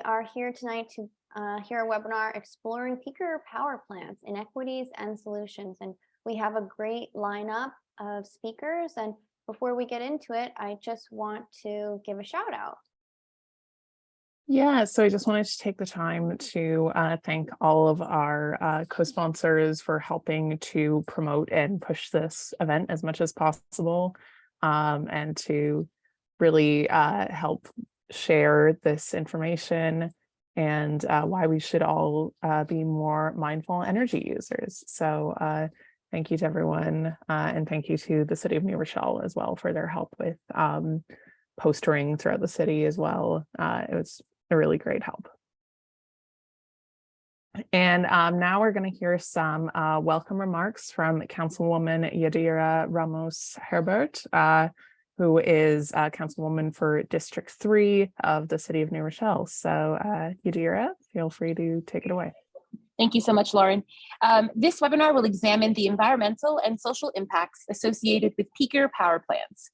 are here tonight to hear a webinar exploring peaker power plants, inequities and solutions. And we have a great lineup of speakers. And before we get into it, I just want to give a shout out. Yeah, so I just wanted to take the time to thank all of our co-sponsors for helping to promote and push this event as much as possible, and to really help share this information and why we should all be more mindful energy users. So thank you to everyone, and thank you to the City of New Rochelle as well for their help with postering throughout the city as well. It was a really great help. And now we're going to hear some welcome remarks from Councilwoman Yadira Ramos-Herbert, who is Councilwoman for District 3 of the City of New Rochelle. So Yadira, feel free to take it away. Thank you so much, Lauren. This webinar will examine the environmental and social impacts associated with peaker power plants.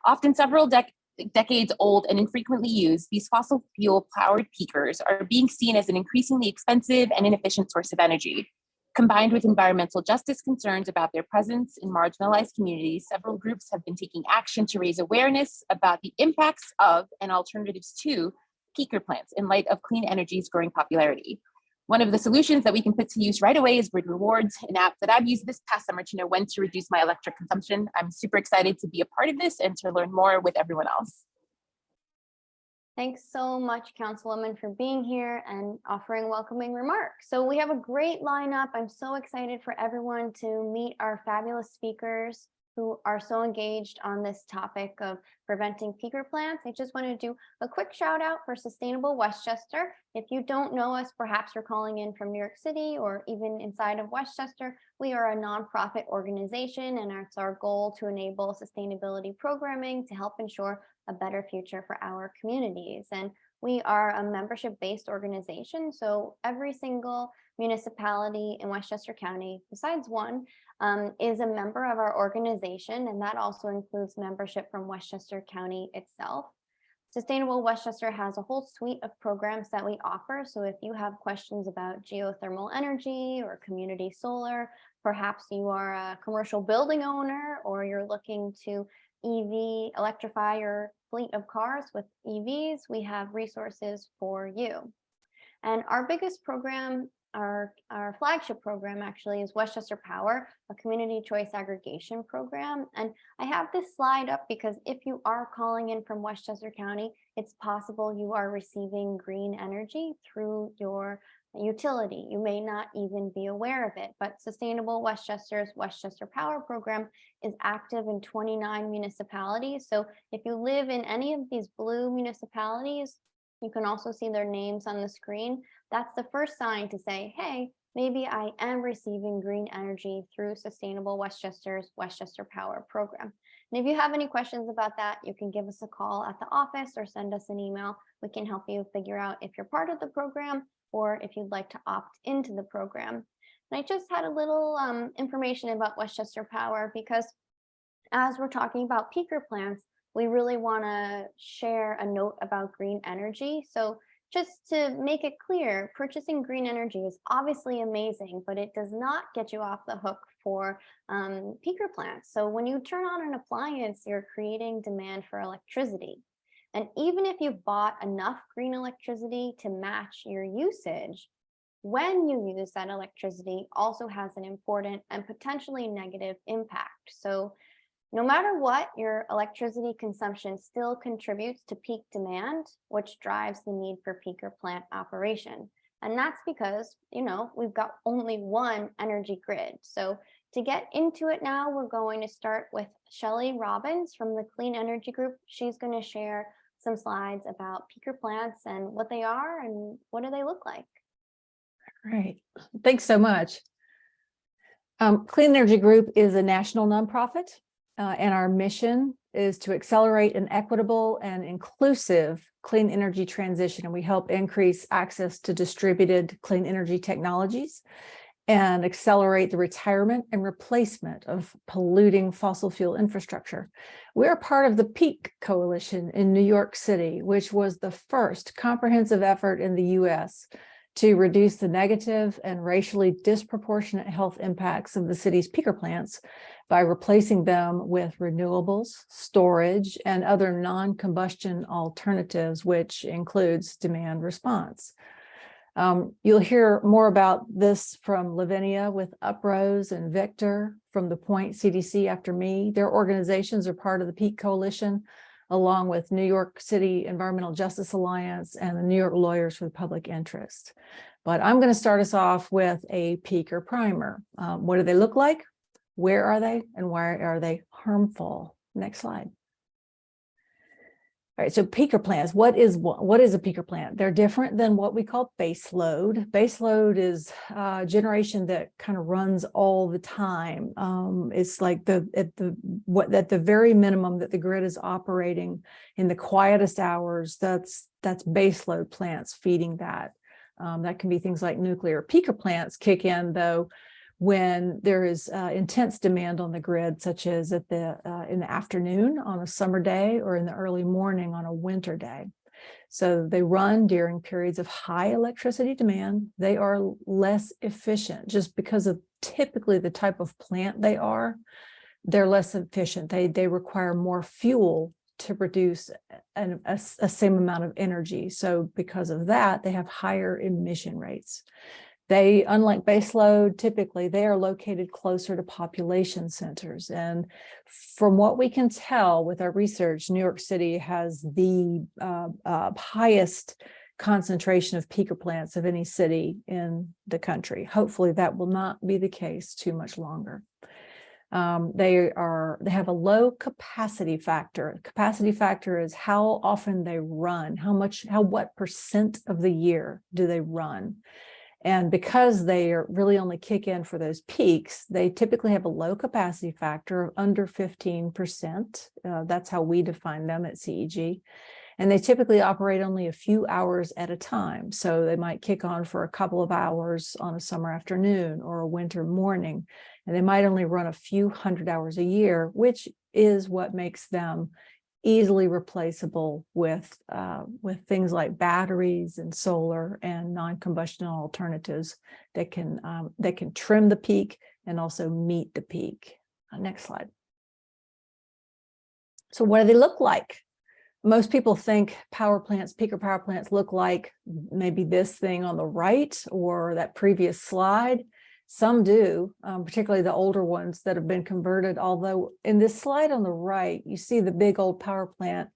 Often several decades old and infrequently used, these fossil fuel powered peakers are being seen as an increasingly expensive and inefficient source of energy. Combined with environmental justice concerns about their presence in marginalized communities, several groups have been taking action to raise awareness about the impacts of and alternatives to peaker plants in light of clean energy's growing popularity. One of the solutions that we can put to use right away is GridRewards, an app that I've used this past summer to know when to reduce my electric consumption. I'm super excited to be a part of this and to learn more with everyone else. Thanks so much, Councilwoman, for being here and offering welcoming remarks. So we have a great lineup. I'm so excited for everyone to meet our fabulous speakers who are so engaged on this topic of preventing peaker plants. I just want to do a quick shout out for Sustainable Westchester. If you don't know us, perhaps you're calling in from New York City or even inside of Westchester. We are a nonprofit organization, and it's our goal to enable sustainability programming to help ensure a better future for our communities. And we are a membership-based organization, so every single municipality in Westchester County, besides one, is a member of our organization, and that also includes membership from Westchester County itself. Sustainable Westchester has a whole suite of programs that we offer. So if you have questions about geothermal energy or community solar, perhaps you are a commercial building owner or you're looking to electrify your fleet of cars with EVs, we have resources for you. And our biggest program, our flagship program actually, is Westchester Power, a community choice aggregation program. And I have this slide up because if you are calling in from Westchester County, it's possible you are receiving green energy through your utility. You may not even be aware of it, but Sustainable Westchester's Westchester Power program is active in 29 municipalities. So if you live in any of these blue municipalities, you can also see their names on the screen. That's the first sign to say, hey, maybe I am receiving green energy through Sustainable Westchester's Westchester Power program. And if you have any questions about that, you can give us a call at the office or send us an email. We can help you figure out if you're part of the program or if you'd like to opt into the program. And I just had a little information about Westchester Power because as we're talking about peaker plants, we really want to share a note about green energy. So just to make it clear, purchasing green energy is obviously amazing, but it does not get you off the hook for peaker plants. So when you turn on an appliance, you're creating demand for electricity. And even if you've bought enough green electricity to match your usage, when you use that electricity also has an important and potentially negative impact. So no matter what, your electricity consumption still contributes to peak demand, which drives the need for peaker plant operation. And that's because, we've got only one energy grid. So to get into it now, we're going to start with Shelley Robbins from the Clean Energy Group. She's going to share some slides about peaker plants and what they are and what do they look like. Great. Thanks so much. Clean Energy Group is a national nonprofit. And our mission is to accelerate an equitable and inclusive clean energy transition. And we help increase access to distributed clean energy technologies and accelerate the retirement and replacement of polluting fossil fuel infrastructure. We're part of the PEAK Coalition in New York City, which was the first comprehensive effort in the US to reduce the negative and racially disproportionate health impacts of the city's peaker plants by replacing them with renewables, storage, and other non-combustion alternatives, which includes demand response. You'll hear more about this from Lovinia with UPROSE and Victor from the Point CDC after me. Their organizations are part of the PEAK Coalition, along with New York City Environmental Justice Alliance and the New York Lawyers for the Public Interest. But I'm going to start us off with a peaker primer. What do they look like? Where are they? And why are they harmful? Next slide. All right, so peaker plants, what is a peaker plant? They're different than what we call base load. Base load is generation that kind of runs all the time. It's like at the very minimum that the grid is operating in the quietest hours. That's base load plants feeding that. That can be things like nuclear. Peaker plants kick in though when there is intense demand on the grid, such as in the afternoon on a summer day or in the early morning on a winter day. So they run during periods of high electricity demand. They are less efficient just because of typically the type of plant they are. They're less efficient. They require more fuel to produce a same amount of energy. So because of that, they have higher emission rates. They, unlike baseload, typically they are located closer to population centers. And from what we can tell with our research, New York City has the highest concentration of peaker plants of any city in the country. Hopefully that will not be the case too much longer. They have a low capacity factor. Capacity factor is how often they run, what percent of the year do they run. And because they really only kick in for those peaks, they typically have a low capacity factor of under 15%. That's how we define them at CEG. And they typically operate only a few hours at a time. So they might kick on for a couple of hours on a summer afternoon or a winter morning. And they might only run a few hundred hours a year, which is what makes them easily replaceable with things like batteries and solar and non-combustion alternatives that can trim the peak and also meet the peak. Next slide. So what do they look like? Most people think peaker power plants look like maybe this thing on the right or that previous slide. Some do, particularly the older ones that have been converted, although in this slide on the right, you see the big old power plant,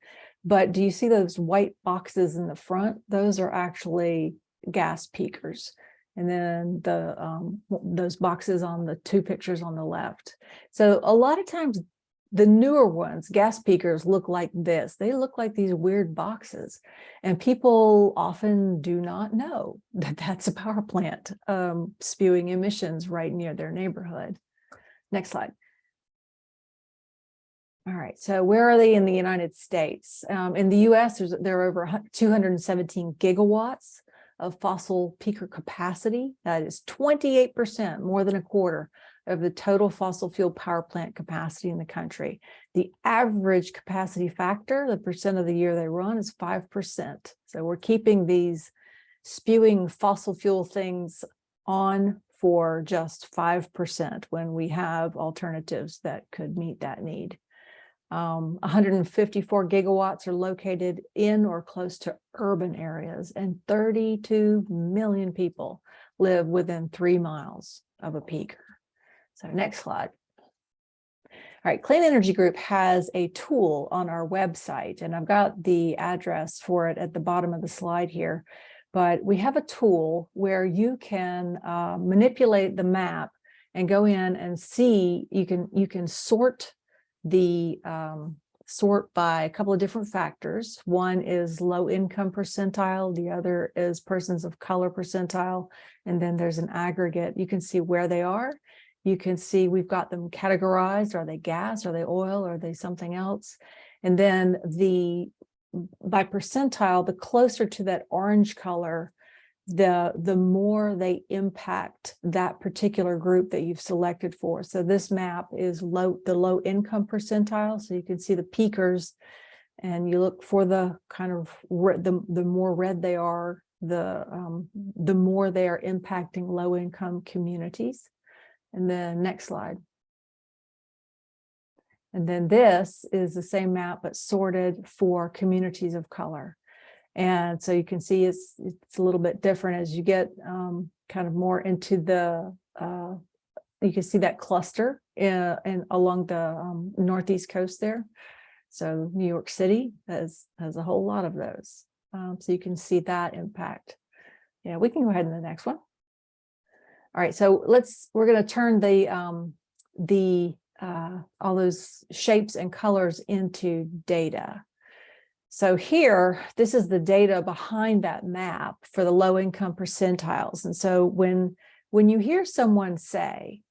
but do you see those white boxes in the front? Those are actually gas peakers. And then those boxes on the two pictures on the left. So a lot of times the newer ones, gas peakers, look like this. They look like these weird boxes. And people often do not know that that's a power plant spewing emissions right near their neighborhood. Next slide. All right, so where are they in the United States? In the US, there are over 217 gigawatts of fossil peaker capacity. That is 28%, more than a quarter of the total fossil fuel power plant capacity in the country. The average capacity factor, the percent of the year they run, is 5%. So we're keeping these spewing fossil fuel things on for just 5% when we have alternatives that could meet that need. 154 gigawatts are located in or close to urban areas, and 32 million people live within 3 miles of a peaker. So next slide. All right, Clean Energy Group has a tool on our website, and I've got the address for it at the bottom of the slide here. But we have a tool where you can manipulate the map and go in and see. You can sort by a couple of different factors. One is low income percentile, the other is persons of color percentile, and then there's an aggregate. You can see where they are. You can see we've got them categorized. Are they gas? Are they oil? Are they something else? And then by percentile, the closer to that orange color, the more they impact that particular group that you've selected for. So this map is the low income percentile. So you can see the peakers, and you look for the kind of the more red they are, the more they are impacting low income communities. And then next slide. And then this is the same map, but sorted for communities of color. And so you can see it's a little bit different as you get kind of more into the, you can see that cluster and along the northeast coast there. So New York City has a whole lot of those. So you can see that impact. Yeah, we can go ahead to the next one. All right, so we're going to turn all those shapes and colors into data. So here, this is the data behind that map for the low income percentiles. And so when you hear someone say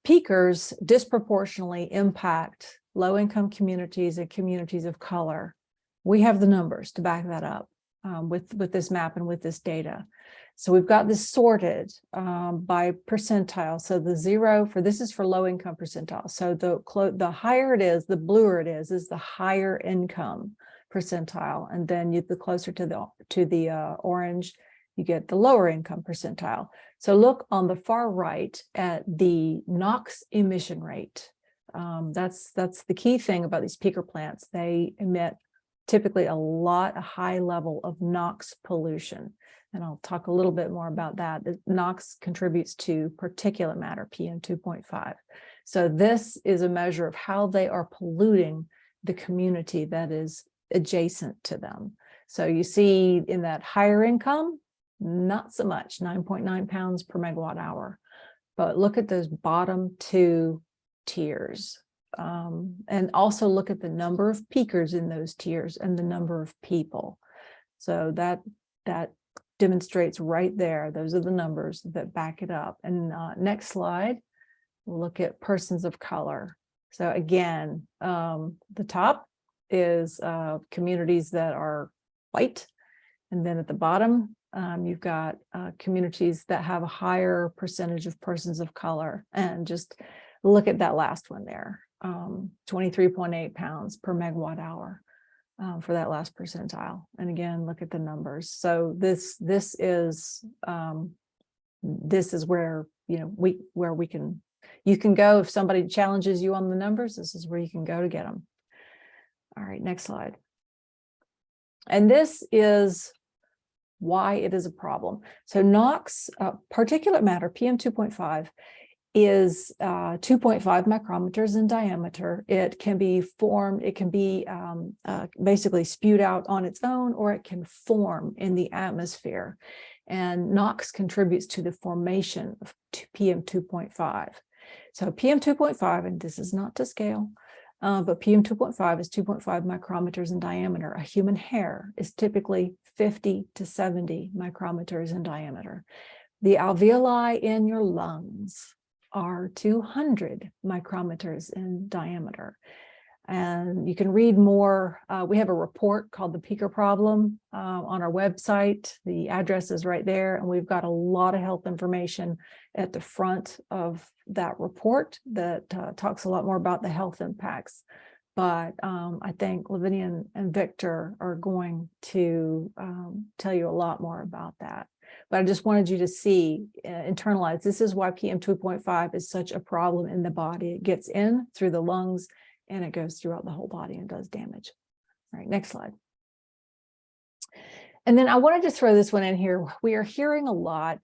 peakers disproportionately impact low income communities and communities of color, we have the numbers to back that up with this map and with this data. So we've got this sorted by percentile. So the 0 this is for low income percentile. So the higher it is, the bluer it is the higher income percentile. And then the closer to the orange, you get the lower income percentile. So look on the far right at the NOx emission rate. That's the key thing about these peaker plants. They emit typically a high level of NOx pollution. And I'll talk a little bit more about that. The NOx contributes to particulate matter, PM 2.5. So this is a measure of how they are polluting the community that is adjacent to them. So you see in that higher income, not so much, 9.9 pounds per megawatt hour. But look at those bottom two tiers. And also look at the number of peakers in those tiers and the number of people. So that demonstrates right there. Those are the numbers that back it up. And next slide, we'll look at persons of color. So again, the top is communities that are white. And then at the bottom, you've got communities that have a higher percentage of persons of color. And just look at that last one there, 23.8 pounds per megawatt hour. For that last percentile. And again, look at the numbers. So this is where you can go if somebody challenges you on the numbers. This is where you can go to get them. All right, next slide. And this is why it is a problem. So NOx, particulate matter, PM 2.5, is 2.5 micrometers in diameter. It can be formed, it can be basically spewed out on its own, or it can form in the atmosphere. And NOx contributes to the formation of PM 2.5. So PM 2.5, and this is not to scale, but PM 2.5 is 2.5 micrometers in diameter. A human hair is typically 50 to 70 micrometers in diameter. The alveoli in your lungs are 200 micrometers in diameter. And you can read more. We have a report called The Peaker Problem on our website. The address is right there. And we've got a lot of health information at the front of that report that talks a lot more about the health impacts. But I think Lovinia and Victor are going to tell you a lot more about that. But I just wanted you to see, internalize, this is why PM 2.5 is such a problem in the body. It gets in through the lungs and it goes throughout the whole body and does damage. All right, next slide. And then I wanted to throw this one in here. We are hearing a lot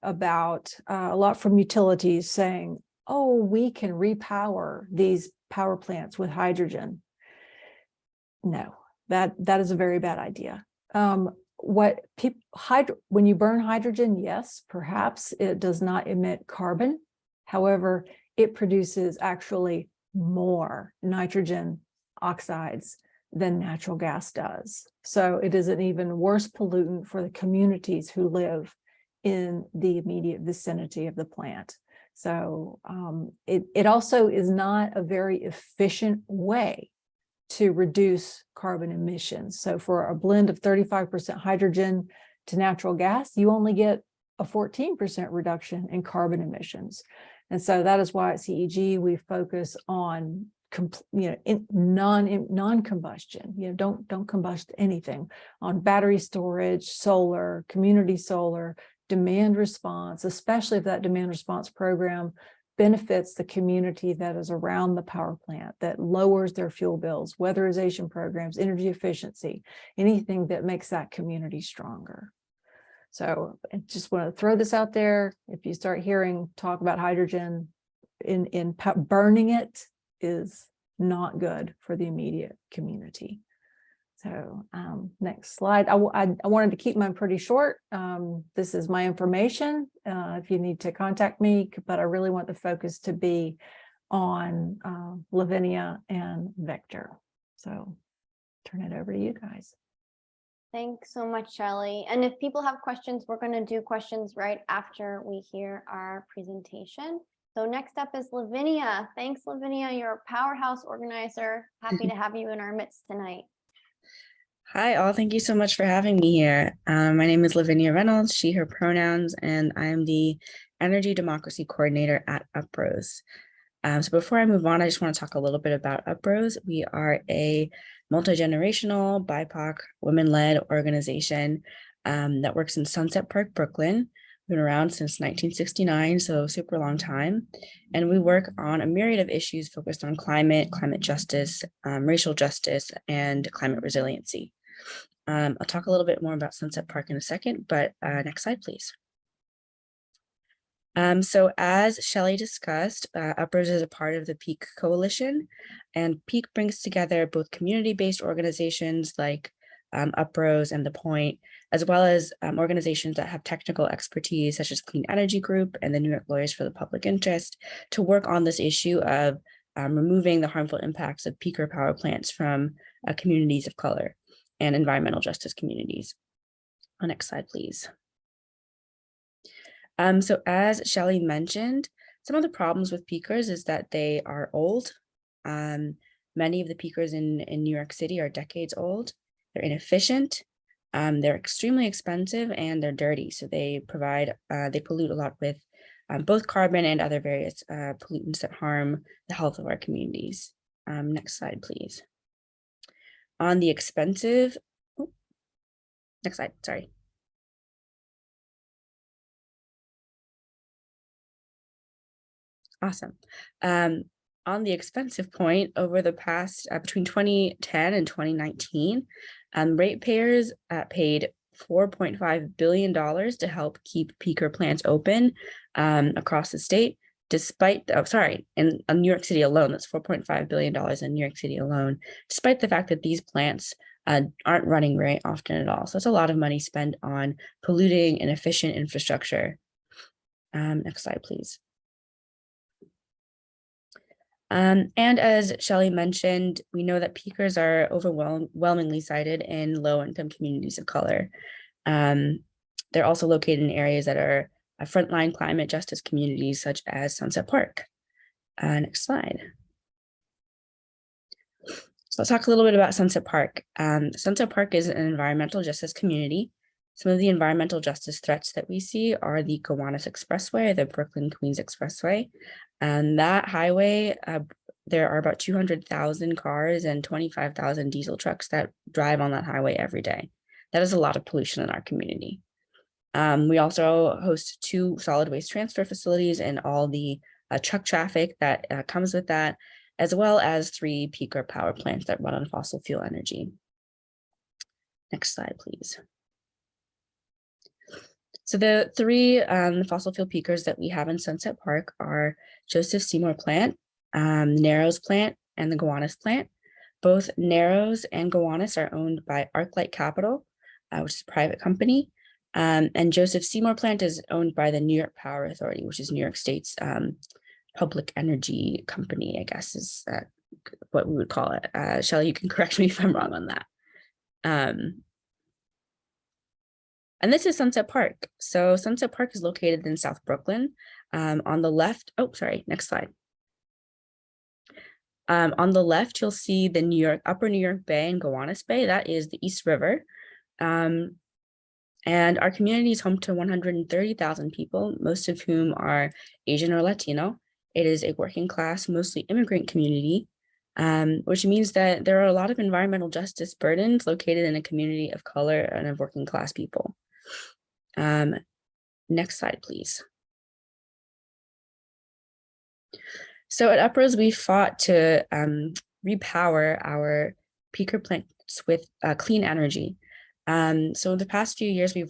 from utilities saying, oh, we can repower these power plants with hydrogen. No, that is a very bad idea. When you burn hydrogen, yes, perhaps it does not emit carbon. However, it produces actually more nitrogen oxides than natural gas does. So it is an even worse pollutant for the communities who live in the immediate vicinity of the plant. So it also is not a very efficient way to reduce carbon emissions. So for a blend of 35% hydrogen to natural gas, you only get a 14% reduction in carbon emissions. And so that is why at CEG we focus on non-combustion. Don't combust anything, on battery storage, solar, community solar, demand response, especially if that demand response program benefits the community that is around the power plant, that lowers their fuel bills, weatherization programs, energy efficiency, anything that makes that community stronger. So I just want to throw this out there. If you start hearing talk about hydrogen, burning it is not good for the immediate community. So next slide. I wanted to keep mine pretty short. This is my information if you need to contact me, but I really want the focus to be on Lovinia and Victor. So turn it over to you guys. Thanks so much, Shelley. And if people have questions, we're going to do questions right after we hear our presentation. So next up is Lovinia. Thanks, Lovinia. You're a powerhouse organizer. Happy to have you in our midst tonight. Hi, all. Thank you so much for having me here. My name is Lovinia Reynolds, she, her pronouns, and I am the Energy Democracy Coordinator at UPROSE. So before I move on, I just want to talk a little bit about UPROSE. We are a multi-generational, BIPOC, women-led organization that works in Sunset Park, Brooklyn. We've been around since 1969, so super long time. And we work on a myriad of issues focused on climate justice, racial justice, and climate resiliency. I'll talk a little bit more about Sunset Park in a second, but next slide, please. So as Shelley discussed, UPROSE is a part of the PEAK Coalition, and PEAK brings together both community-based organizations like UPROSE and the Point, as well as organizations that have technical expertise, such as Clean Energy Group and the New York Lawyers for the Public Interest, to work on this issue of removing the harmful impacts of peaker power plants from communities of color and environmental justice communities. Next slide, please. So as Shelley mentioned, some of the problems with peakers is that they are old. Many of the peakers in New York City are decades old. They're inefficient, they're extremely expensive, and they're dirty. So they pollute a lot with both carbon and other various pollutants that harm the health of our communities. Next slide, please. On the expensive, next slide, sorry. Awesome. On the expensive point, over the past, between 2010 and 2019, ratepayers paid $4.5 billion to help keep peaker plants open across the state, despite, in New York City alone, that's $4.5 billion in New York City alone, despite the fact that these plants aren't running very often at all. So it's a lot of money spent on polluting inefficient infrastructure. Next slide, please. And as Shelley mentioned, we know that peakers are overwhelmingly sited in low-income communities of color. They're also located in areas that are frontline climate justice communities, such as Sunset Park. Next slide. So let's talk a little bit about Sunset Park. Sunset Park is an environmental justice community. Some of the environmental justice threats that we see are the Gowanus Expressway, the Brooklyn-Queens Expressway. And that highway, there are about 200,000 cars and 25,000 diesel trucks that drive on that highway every day. That is a lot of pollution in our community. We also host 2 solid waste transfer facilities and all the truck traffic that comes with that, as well as 3 peaker power plants that run on fossil fuel energy. Next slide, please. So the 3 fossil fuel peakers that we have in Sunset Park are Joseph Seymour Plant, Narrows Plant, and the Gowanus Plant. Both Narrows and Gowanus are owned by ArcLight Capital, which is a private company. And Joseph Seymour Plant is owned by the New York Power Authority, which is New York State's public energy company, I guess is what we would call it. Shelley, you can correct me if I'm wrong on that. And this is Sunset Park. So Sunset Park is located in South Brooklyn. On the left, next slide. On the left, you'll see the Upper New York Bay and Gowanus Bay. That is the East River. And our community is home to 130,000 people, most of whom are Asian or Latino. It is a working class, mostly immigrant community, which means that there are a lot of environmental justice burdens located in a community of color and of working class people. Next slide, please. So at UPROSE, we fought to repower our peaker plants with clean energy. So the past few years, we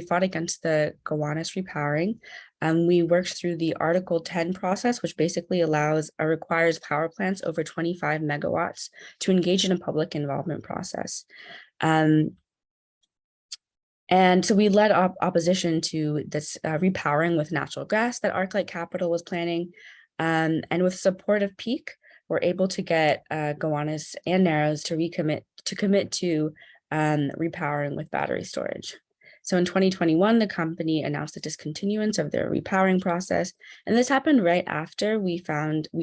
fought against the Gowanus repowering. We worked through the Article 10 process, which basically requires power plants over 25 megawatts to engage in a public involvement process. And so we led opposition to this repowering with natural gas that ArcLight Capital was planning. And with support of Peak, we're able to get Gowanus and Narrows to commit to repowering with battery storage. So in 2021, the company announced the discontinuance of their repowering process. And this happened right after we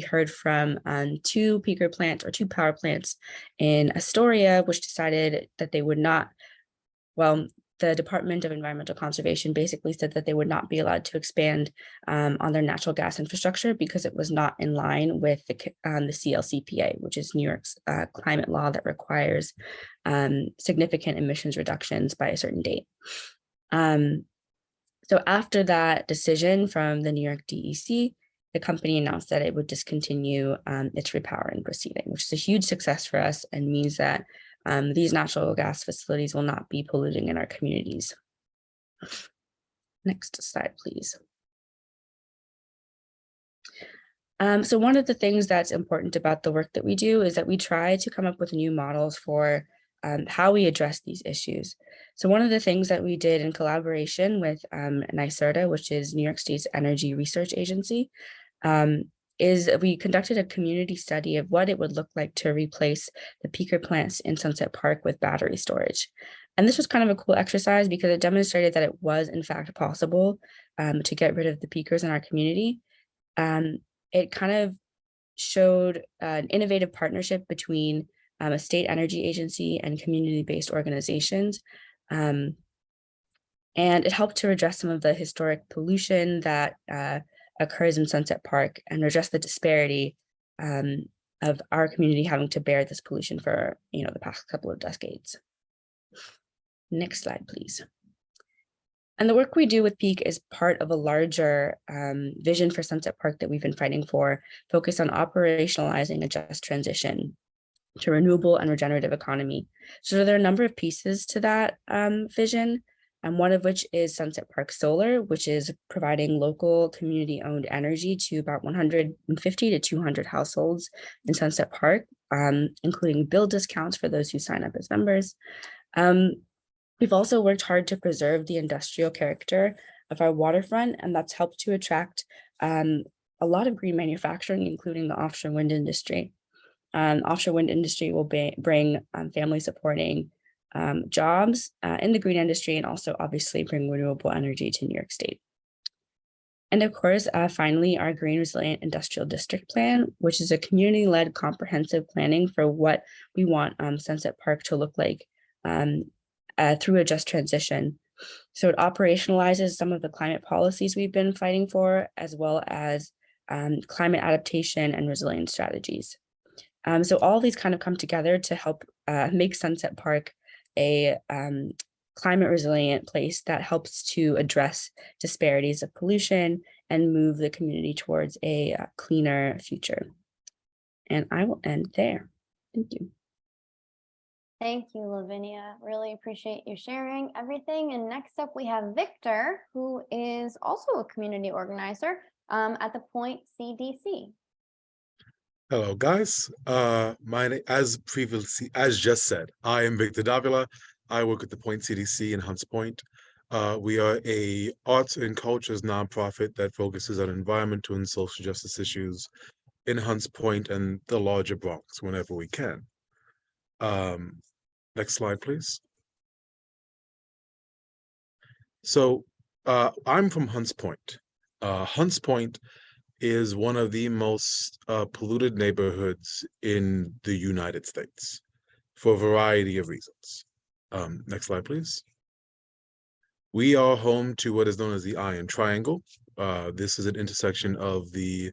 heard from two power plants in Astoria, which decided that they would not, the Department of Environmental Conservation basically said that they would not be allowed to expand on their natural gas infrastructure because it was not in line with the CLCPA, which is New York's climate law that requires significant emissions reductions by a certain date. So after that decision from the New York DEC, the company announced that it would discontinue its repowering proceeding, which is a huge success for us and means that these natural gas facilities will not be polluting in our communities. Next slide, please. So one of the things that's important about the work that we do is that we try to come up with new models for how we address these issues. So one of the things that we did in collaboration with NYSERDA, which is New York State's energy research agency, is we conducted a community study of what it would look like to replace the peaker plants in Sunset Park with battery storage. And this was kind of a cool exercise because it demonstrated that it was in fact possible to get rid of the peakers in our community. It kind of showed an innovative partnership between a state energy agency and community-based organizations. And it helped to address some of the historic pollution that occurs in Sunset Park and address the disparity of our community having to bear this pollution for the past couple of decades. Next slide, please. And the work we do with Peak is part of a larger vision for Sunset Park that we've been fighting for, focused on operationalizing a just transition to renewable and regenerative economy. So there are a number of pieces to that vision, and one of which is Sunset Park Solar, which is providing local community-owned energy to about 150 to 200 households in Sunset Park, including bill discounts for those who sign up as members. We've also worked hard to preserve the industrial character of our waterfront, and that's helped to attract a lot of green manufacturing, including the offshore wind industry. Offshore wind industry will bring family supporting jobs in the green industry and also obviously bring renewable energy to New York State. And of course, finally, our Green Resilient Industrial District Plan, which is a community-led comprehensive planning for what we want Sunset Park to look like through a just transition. So it operationalizes some of the climate policies we've been fighting for, as well as climate adaptation and resilience strategies. So all these kind of come together to help make Sunset Park a climate resilient place that helps to address disparities of pollution and move the community towards a cleaner future. And I will end there. Thank you. Thank you, Lovinia. Really appreciate you sharing everything. And next up, we have Victor, who is also a community organizer at the Point CDC. Hello, guys. My name, as just said, I am Victor Davila. I work at the Point CDC in Hunts Point. We are a arts and cultures nonprofit that focuses on environmental and social justice issues in Hunts Point and the larger Bronx whenever we can. Next slide, please. So I'm from Hunts Point. Hunts Point is one of the most polluted neighborhoods in the United States for a variety of reasons. Next slide, please. We are home to what is known as the Iron Triangle. This is an intersection of the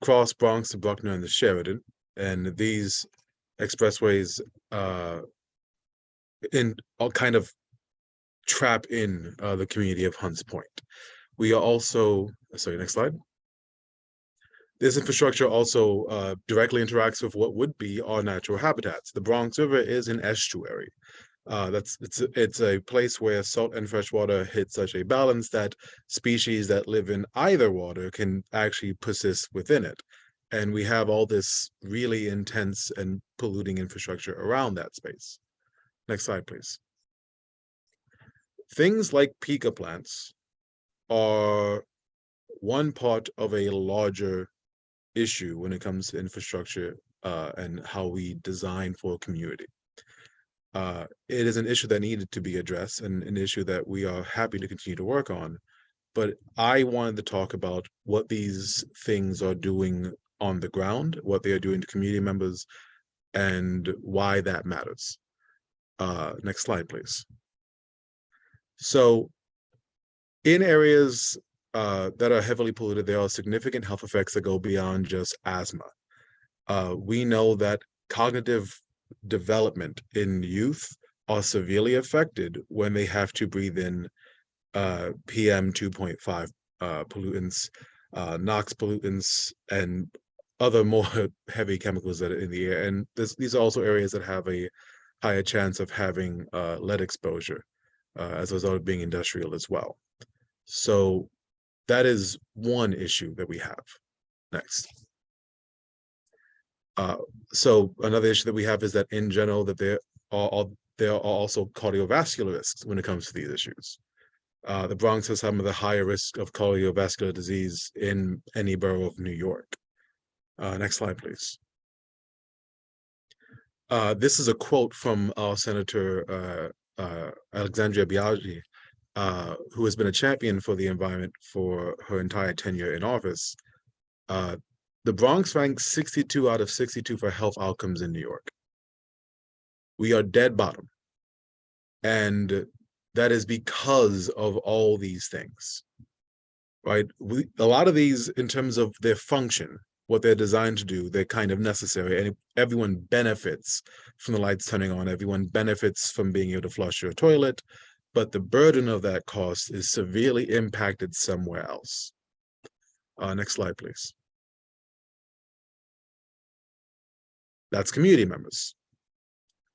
Cross Bronx, the Bruckner, and the Sheridan. And these expressways in all kind of trap in the community of Hunts Point. We are also, sorry, next slide. This infrastructure also directly interacts with what would be our natural habitats. The Bronx River is an estuary. It's a place where salt and fresh water hit such a balance that species that live in either water can actually persist within it. And we have all this really intense and polluting infrastructure around that space. Next slide, please. Things like pica plants are one part of a larger issue when it comes to infrastructure and how we design for a community. It is an issue that needed to be addressed and an issue that we are happy to continue to work on. But I wanted to talk about what these things are doing on the ground, what they are doing to community members, and why that matters. Next slide, please. So in areas that are heavily polluted, there are significant health effects that go beyond just asthma. We know that cognitive development in youth are severely affected when they have to breathe in PM 2.5 pollutants, NOx pollutants, and other more heavy chemicals that are in the air. And these are also areas that have a higher chance of having lead exposure as a result of being industrial as well. So that is one issue that we have. Next. So another issue that we have is that in general that there are also cardiovascular risks when it comes to these issues. The Bronx has some of the higher risk of cardiovascular disease in any borough of New York. Next slide, please. This is a quote from our Senator Alexandria Biaggi, who has been a champion for the environment for her entire tenure in office. The Bronx ranks 62 out of 62 for health outcomes in New York. We are dead bottom. And that is because of all these things, right? A lot of these, in terms of their function, what they're designed to do, they're kind of necessary, and everyone benefits from the lights turning on. Everyone benefits from being able to flush your toilet, but the burden of that cost is severely impacted somewhere else. Next slide, please. That's community members.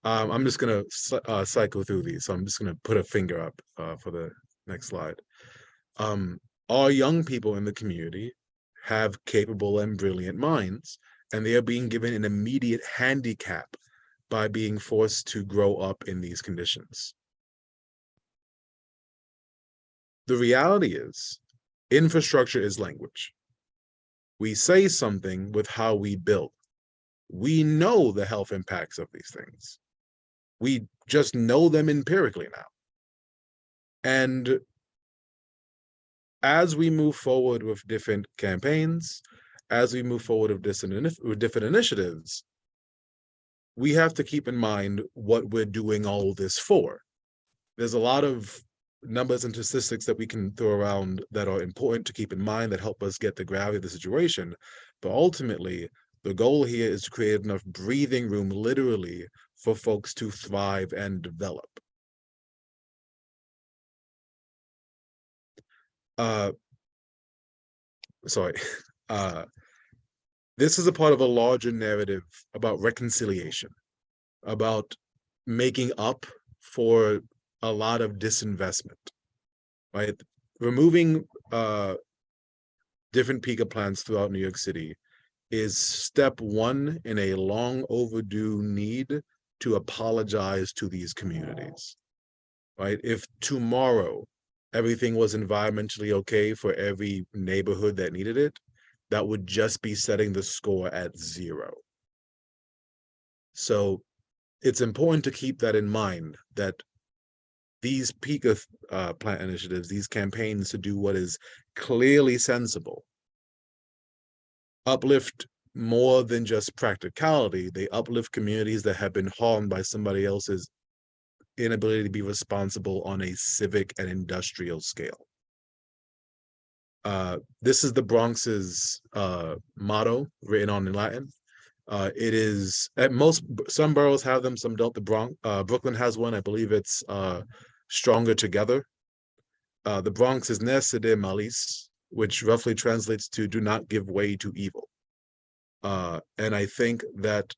I'm just going to cycle through these. So I'm just going to put a finger up for the next slide. Our young people in the community have capable and brilliant minds, and they are being given an immediate handicap by being forced to grow up in these conditions. The reality is, infrastructure is language. We say something with how we build. We know the health impacts of these things. We just know them empirically now. And as we move forward with different campaigns, as we move forward with different initiatives, we have to keep in mind what we're doing all this for. There's a lot of numbers and statistics that we can throw around that are important to keep in mind that help us get the gravity of the situation. But ultimately, the goal here is to create enough breathing room, literally, for folks to thrive and develop. This is a part of a larger narrative about reconciliation, about making up for a lot of disinvestment, right? Removing different pica plants throughout New York City is step one in a long overdue need to apologize to these communities, right? If tomorrow everything was environmentally okay for every neighborhood that needed it, that would just be setting the score at 0. So it's important to keep that in mind, that these pica plant initiatives, these campaigns to do what is clearly sensible, uplift more than just practicality. They uplift communities that have been harmed by somebody else's inability to be responsible on a civic and industrial scale. This is the Bronx's motto written on in Latin. It is at some boroughs have them, some don't. Brooklyn has one. I believe it's stronger together. The Bronx is ne cede malis, which roughly translates to do not give way to evil. And I think that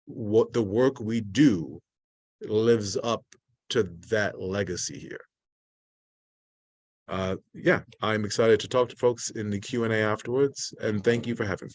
what the work we do lives up to that legacy here. Yeah, I'm excited to talk to folks in the Q&A afterwards, and thank you for having me.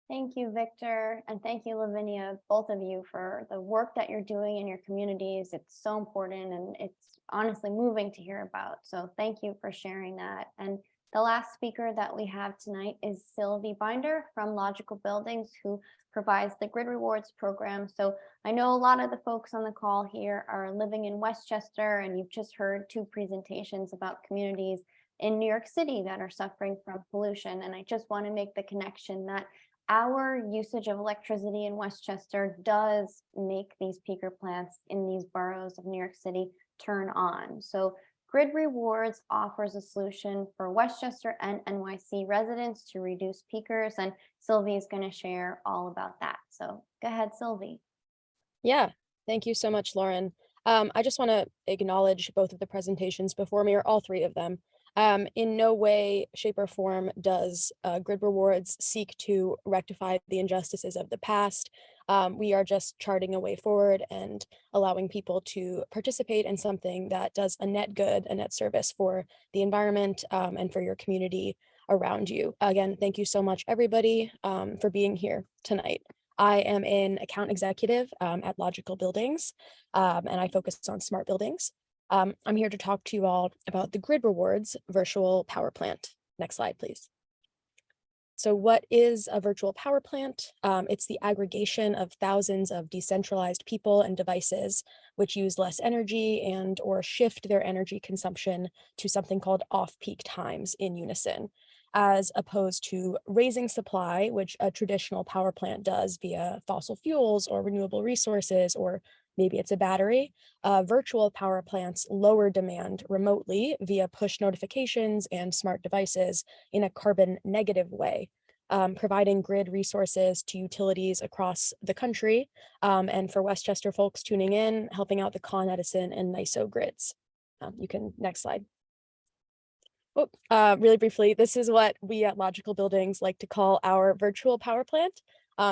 Thank you, Victor, and thank you, Lovinia, both of you, for the work that you're doing in your communities. It's so important, and it's honestly moving to hear about. So thank you for sharing that. And the last speaker that we have tonight is Sylvie Binder from Logical Buildings, who provides the GridRewards program. So I know a lot of the folks on the call here are living in Westchester, and you've just heard 2 presentations about communities in New York City that are suffering from pollution. And I just want to make the connection that our usage of electricity in Westchester does make these peaker plants in these boroughs of New York City turn on. So GridRewards offers a solution for Westchester and NYC residents to reduce peakers, and Sylvie is going to share all about that. So go ahead, Sylvie. Yeah, thank you so much, Lauren. I just want to acknowledge both of the presentations before me, or all 3 of them. In no way, shape, or form does GridRewards seek to rectify the injustices of the past. We are just charting a way forward and allowing people to participate in something that does a net good, a net service for the environment and for your community around you. Again, thank you so much, everybody, for being here tonight. I am an account executive at Logical Buildings, and I focus on smart buildings. I'm here to talk to you all about the GridRewards virtual power plant. Next slide, please. So what is a virtual power plant? It's the aggregation of thousands of decentralized people and devices which use less energy and or shift their energy consumption to something called off-peak times in unison, as opposed to raising supply, which a traditional power plant does via fossil fuels or renewable resources, or maybe it's a battery. Virtual power plants lower demand remotely via push notifications and smart devices in a carbon negative way, providing grid resources to utilities across the country. And for Westchester folks tuning in, helping out the Con Edison and NYSO grids. You can, next slide. Really briefly, this is what we at Logical Buildings like to call our virtual power plant.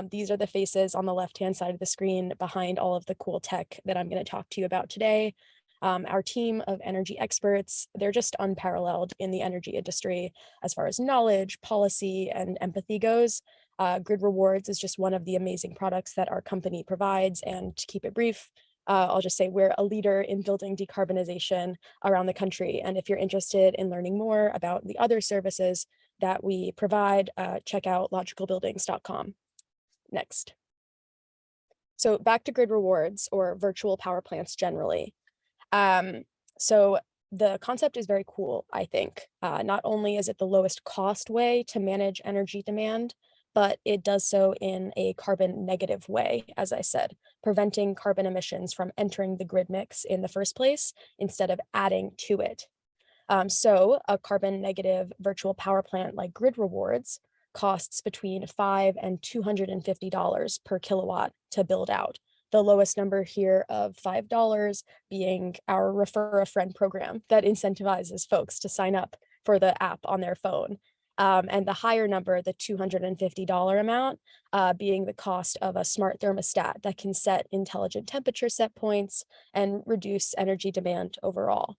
These are the faces on the left-hand side of the screen behind all of the cool tech that I'm going to talk to you about today. Our team of energy experts, they're just unparalleled in the energy industry as far as knowledge, policy, and empathy goes. GridRewards is just one of the amazing products that our company provides. And to keep it brief, I'll just say we're a leader in building decarbonization around the country. And if you're interested in learning more about the other services that we provide, check out logicalbuildings.com. Next. So back to GridRewards, or virtual power plants generally. So the concept is very cool, I think. Not only is it the lowest cost way to manage energy demand, but it does so in a carbon negative way, as I said, preventing carbon emissions from entering the grid mix in the first place instead of adding to it. So a carbon negative virtual power plant like GridRewards costs between $5 and $250 per kilowatt to build out. The lowest number here of $5 being our Refer a Friend program that incentivizes folks to sign up for the app on their phone. And the higher number, the $250 amount, being the cost of a smart thermostat that can set intelligent temperature set points and reduce energy demand overall.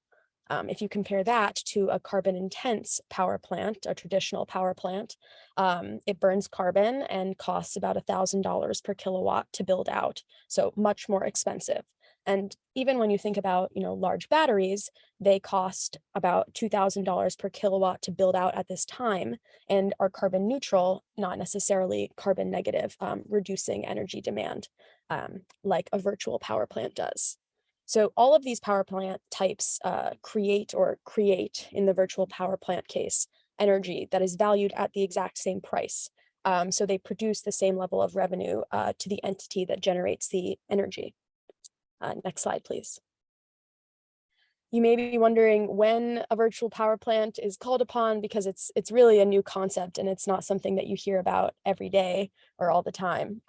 If you compare that to a carbon intense power plant, a traditional power plant, it burns carbon and costs about $1,000 per kilowatt to build out. So much more expensive. And even when you think about, large batteries, they cost about $2,000 per kilowatt to build out at this time and are carbon neutral, not necessarily carbon negative, reducing energy demand like a virtual power plant does. So all of these power plant types create in the virtual power plant case, energy that is valued at the exact same price. So they produce the same level of revenue to the entity that generates the energy. Next slide, please. You may be wondering when a virtual power plant is called upon, because it's really a new concept and it's not something that you hear about every day or all the time.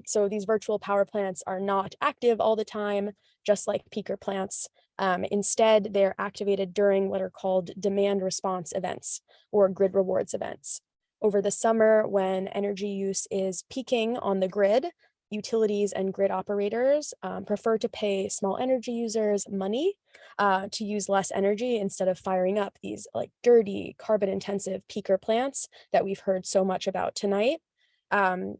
So these virtual power plants are not active all the time, just like peaker plants. Instead, they're activated during what are called demand response events or grid rewards events. Over the summer, when energy use is peaking on the grid, utilities and grid operators prefer to pay small energy users money to use less energy instead of firing up these like dirty, carbon intensive peaker plants that we've heard so much about tonight.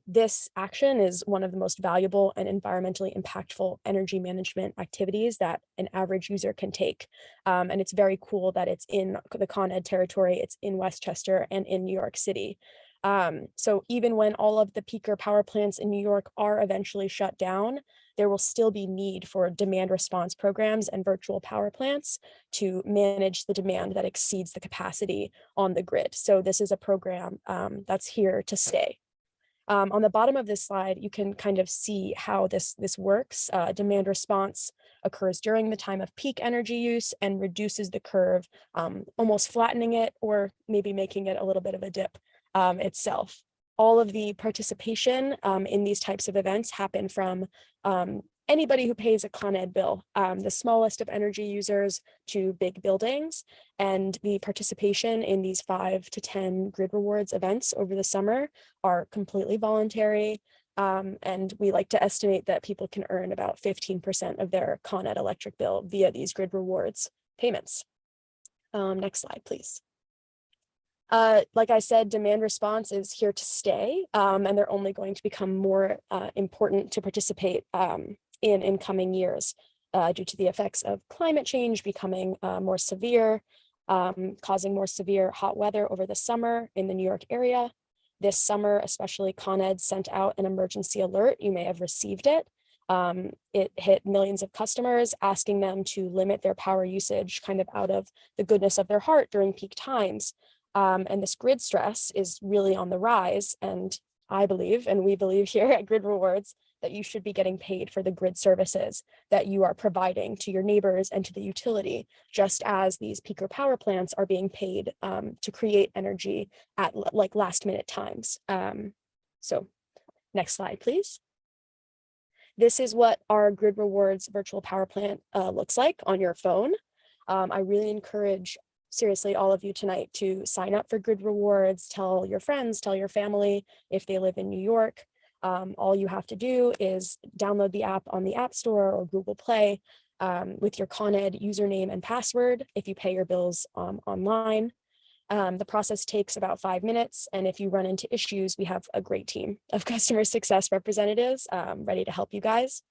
This action is one of the most valuable and environmentally impactful energy management activities that an average user can take. And it's very cool that it's in the Con Ed territory, it's in Westchester and in New York City. So even when all of the peaker power plants in New York are eventually shut down, there will still be need for demand response programs and virtual power plants to manage the demand that exceeds the capacity on the grid. So this is a program that's here to stay. On the bottom of this slide, you can kind of see how this works. Demand response occurs during the time of peak energy use and reduces the curve, almost flattening it or maybe making it a little bit of a dip itself. All of the participation in these types of events happen from anybody who pays a Con Ed bill, the smallest of energy users to big buildings, and the participation in these 5 to 10 grid rewards events over the summer are completely voluntary. And we like to estimate that people can earn about 15% of their Con Ed electric bill via these grid rewards payments. Next slide, please. Like I said, demand response is here to stay, and they're only going to become more important to participate in coming years due to the effects of climate change becoming more severe, causing more severe hot weather over the summer in the New York area. This summer, especially, Con Ed sent out an emergency alert. You may have received it. It hit millions of customers, asking them to limit their power usage kind of out of the goodness of their heart during peak times. And this grid stress is really on the rise. And I believe, and we believe here at Grid Rewards, that you should be getting paid for the grid services that you are providing to your neighbors and to the utility, just as these peaker power plants are being paid to create energy at like last minute times. So next slide, please. This is what our Grid Rewards virtual power plant looks like on your phone. I really encourage, seriously, all of you tonight to sign up for Grid Rewards, tell your friends, tell your family if they live in New York. All you have to do is download the app on the App Store or Google Play with your Con Ed username and password if you pay your bills online. The process takes about 5 minutes, and if you run into issues, we have a great team of customer success representatives ready to help you guys.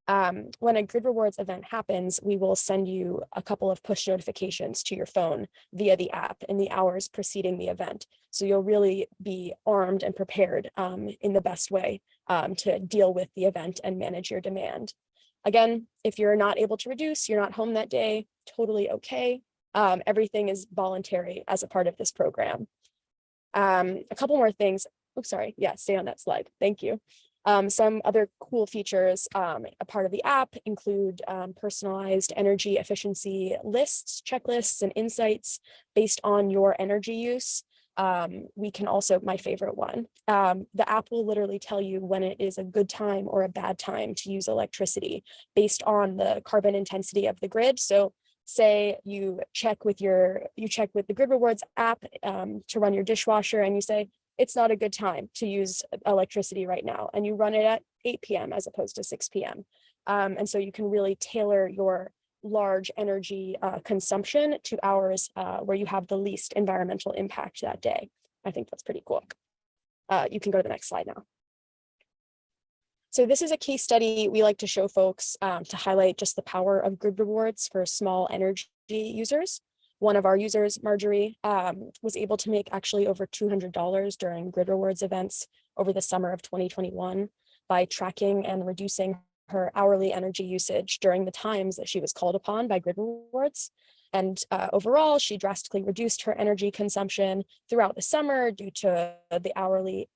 When a Grid Rewards event happens, we will send you a couple of push notifications to your phone via the app in the hours preceding the event. So you'll really be armed and prepared in the best way to deal with the event and manage your demand. Again, if you're not able to reduce, you're not home that day, totally okay. Everything is voluntary as a part of this program. A couple more things. Oh, sorry. Yeah, stay on that slide. Thank you. Some other cool features a part of the app include personalized energy efficiency lists, checklists, and insights based on your energy use. We can also, my favorite one, the app will literally tell you when it is a good time or a bad time to use electricity based on the carbon intensity of the grid. So say you check with the Grid Rewards app to run your dishwasher, and you say, it's not a good time to use electricity right now, and you run it at 8 p.m. as opposed to 6 p.m. And so you can really tailor your large energy consumption to hours where you have the least environmental impact that day. I think that's pretty cool. You can go to the next slide now. So this is a case study we like to show folks to highlight just the power of Grid Rewards for small energy users. One of our users, Marjorie, was able to make actually over $200 during Grid Rewards events over the summer of 2021 by tracking and reducing her hourly energy usage during the times that she was called upon by Grid Rewards. And overall, she drastically reduced her energy consumption throughout the summer due to the hourly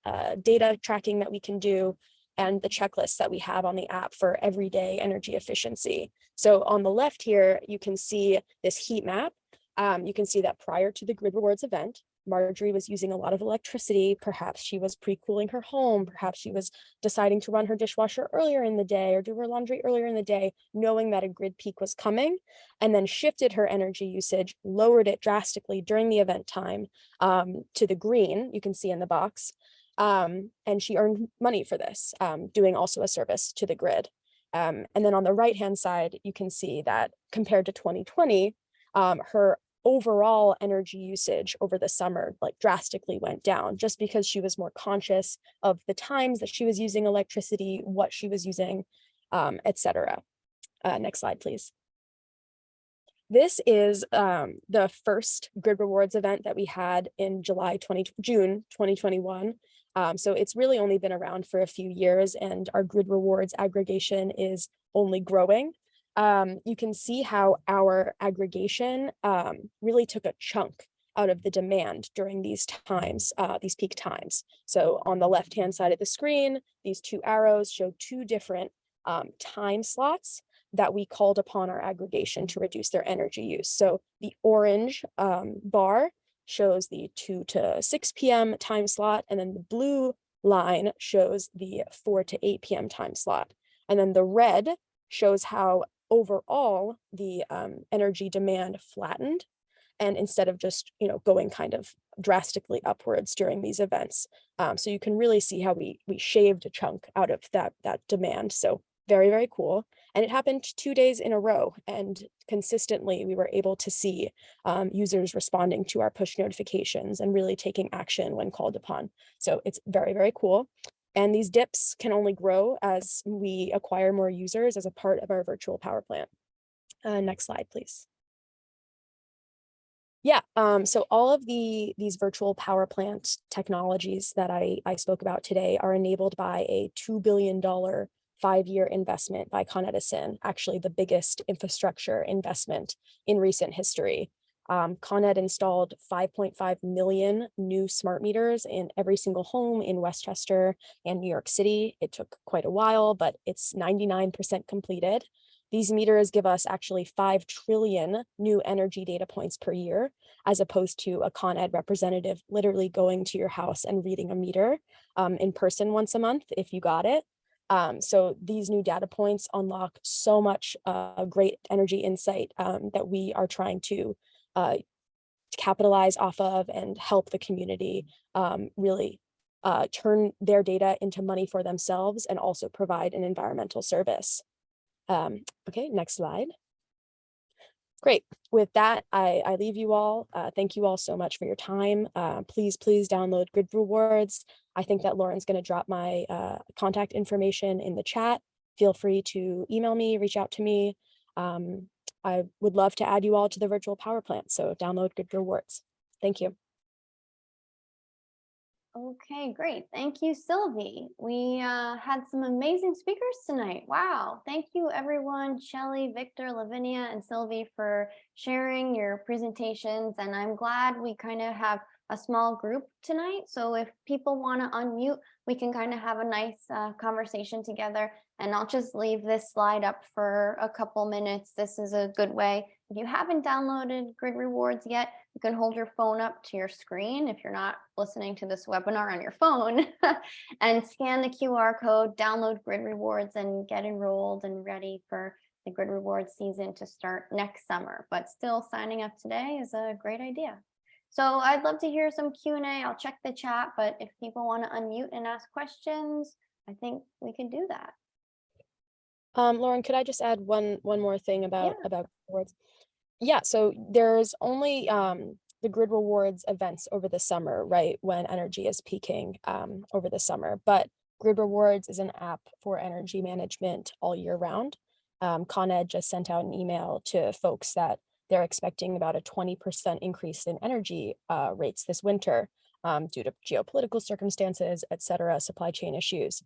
data tracking that we can do. and the checklists that we have on the app for everyday energy efficiency. So on the left here, you can see this heat map. You can see that prior to the GridRewards event, Marjorie was using a lot of electricity. Perhaps she was pre-cooling her home. Perhaps she was deciding to run her dishwasher earlier in the day or do her laundry earlier in the day, knowing that a grid peak was coming, and then shifted her energy usage, lowered it drastically during the event time to the green, you can see in the box. And she earned money for this, doing also a service to the grid. And then on the right-hand side, you can see that compared to 2020, her overall energy usage over the summer like drastically went down, just because she was more conscious of the times that she was using electricity, what she was using, etc. Next slide, please. This is the first GridRewards event that we had in June 2021. So it's really only been around for a few years, and our GridRewards aggregation is only growing. You can see how our aggregation really took a chunk out of the demand during these times, these peak times. So on the left-hand side of the screen, these two arrows show two different time slots that we called upon our aggregation to reduce their energy use. So the orange bar shows the 2 to 6 p.m. time slot, and then the blue line shows the 4 to 8 p.m. time slot. And then the red shows how overall the energy demand flattened, and instead of just going kind of drastically upwards during these events. So you can really see how we shaved a chunk out of that demand. So very, very cool. And it happened 2 days in a row, and consistently we were able to see users responding to our push notifications and really taking action when called upon. So it's very, very cool. And these dips can only grow as we acquire more users as a part of our virtual power plant. Next slide, please. Yeah, so all of these virtual power plant technologies that I spoke about today are enabled by a $2 billion 5-year investment by Con Edison, actually the biggest infrastructure investment in recent history. Con Ed installed 5.5 million new smart meters in every single home in Westchester and New York City. It took quite a while, but it's 99% completed. These meters give us actually 5 trillion new energy data points per year, as opposed to a Con Ed representative literally going to your house and reading a meter in person once a month if you got it. So these new data points unlock so much great energy insight that we are trying to capitalize off of and help the community really turn their data into money for themselves and also provide an environmental service. Okay, next slide. Great. With that, I leave you all. Thank you all so much for your time. Please download GridRewards. I think that Lauren's going to drop my contact information in the chat. Feel free to email me, reach out to me. I would love to add you all to the virtual power plant, so download GridRewards. Thank you. Okay, great. Thank you, Sylvie. We had some amazing speakers tonight. Wow. Thank you, everyone, Shelley, Victor, Lovinia, and Sylvie, for sharing your presentations. And I'm glad we kind of have a small group tonight. So if people want to unmute, we can kind of have a nice conversation together. And I'll just leave this slide up for a couple minutes. This is a good way. If you haven't downloaded GridRewards yet, you can hold your phone up to your screen if you're not listening to this webinar on your phone and scan the QR code, download GridRewards, and get enrolled and ready for the GridRewards season to start next summer. But still, signing up today is a great idea. So I'd love to hear some Q&A. I'll check the chat, but if people want to unmute and ask questions, I think we can do that. Lauren, could I just add one more thing about GridRewards? Yeah, so there's only the GridRewards events over the summer, right, when energy is peaking over the summer. But GridRewards is an app for energy management all year round. Con Ed just sent out an email to folks that they're expecting about a 20% increase in energy rates this winter due to geopolitical circumstances, et cetera, supply chain issues.